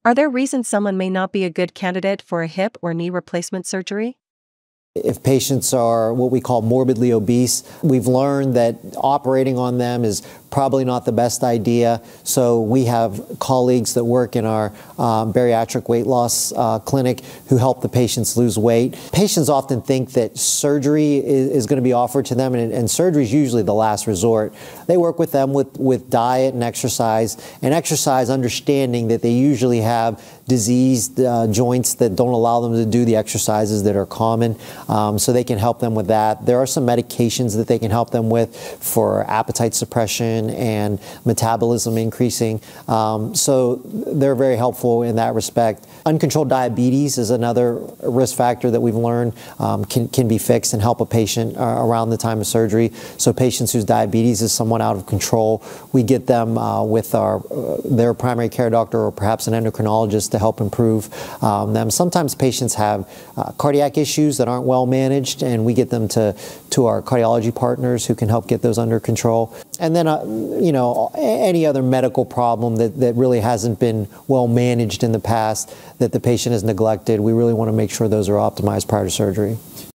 Are there reasons someone may not be a good candidate for a hip or knee replacement surgery? If patients are what we call morbidly obese, we've learned that operating on them is probably not the best idea. So we have colleagues that work in our bariatric weight loss clinic who help the patients lose weight. Patients often think that surgery is going to be offered to them, and surgery is usually the last resort. They work with them with diet and exercise understanding that they usually have diseased joints that don't allow them to do the exercises that are common, so they can help them with that. There are some medications that they can help them with for appetite suppression and metabolism increasing, so they're very helpful in that respect. Uncontrolled diabetes is another risk factor that we've learned can be fixed and help a patient around the time of surgery. So patients whose diabetes is somewhat out of control, we get them with their primary care doctor or perhaps an endocrinologist to help improve them. Sometimes patients have cardiac issues that aren't well managed, and we get them to our cardiology partners who can help get those under control. And then, any other medical problem that really hasn't been well managed in the past that the patient has neglected, we really want to make sure those are optimized prior to surgery.